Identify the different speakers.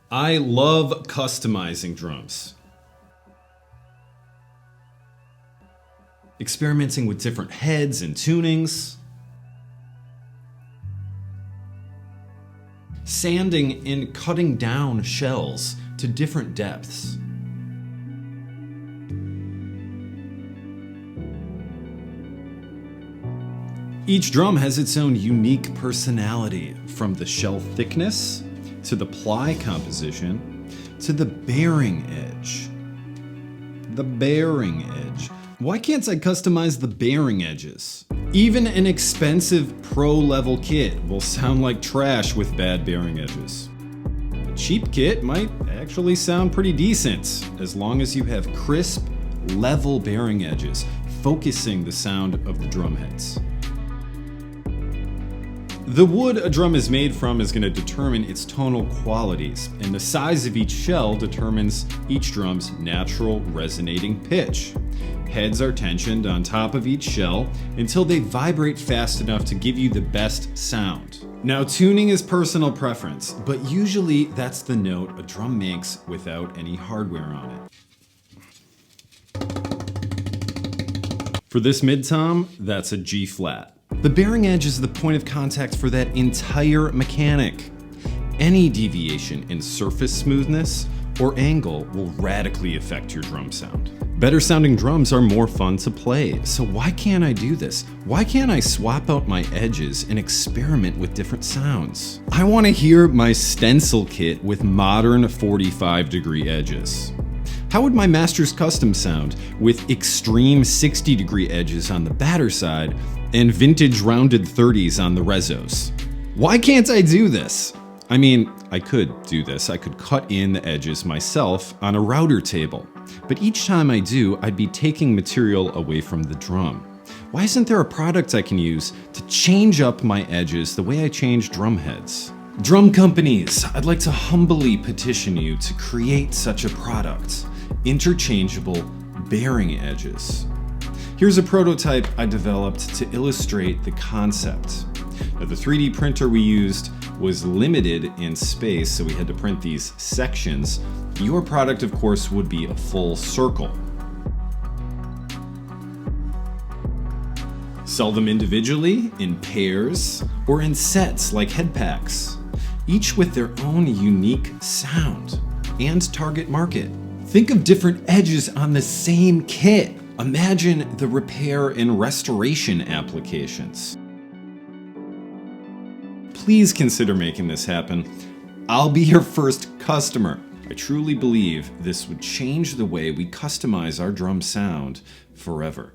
Speaker 1: I love customizing drums. Experimenting with different heads and tunings. Sanding and cutting down shells to different depths. Each drum has its own unique personality, from the shell thickness, to the ply composition, to the bearing edge. The bearing edge. Why can't I customize the bearing edges? Even an expensive pro-level kit will sound like trash with bad bearing edges. A cheap kit might actually sound pretty decent, as long as you have crisp, level bearing edges, focusing the sound of the drum heads. The wood a drum is made from is going to determine its tonal qualities, and the size of each shell determines each drum's natural resonating pitch. Heads are tensioned on top of each shell until they vibrate fast enough to give you the best sound. Now, tuning is personal preference, but usually that's the note a drum makes without any hardware on it. For this mid-tom, that's a G flat. The bearing edge is the point of contact for that entire mechanic. Any deviation in surface smoothness or angle will radically affect your drum sound. Better sounding drums are more fun to play, so why can't I do this? Why can't I swap out my edges and experiment with different sounds? I want to hear my stencil kit with modern 45-degree edges. How would my Masters Custom sound with extreme 60-degree edges on the batter side and vintage rounded 30s on the rezos? Why can't I do this? I mean, I could do this. I could cut in the edges myself on a router table. But each time I do, I'd be taking material away from the drum. Why isn't there a product I can use to change up my edges the way I change drum heads? Drum companies, I'd like to humbly petition you to create such a product. Interchangeable bearing edges. Here's a prototype I developed to illustrate the concept. Now, the 3D printer we used was limited in space, so we had to print these sections. Your product, of course, would be a full circle. Sell them individually, in pairs, or in sets like head packs, each with their own unique sound and target market. Think of different edges on the same kit. Imagine the repair and restoration applications. Please consider making this happen. I'll be your first customer. I truly believe this would change the way we customize our drum sound forever.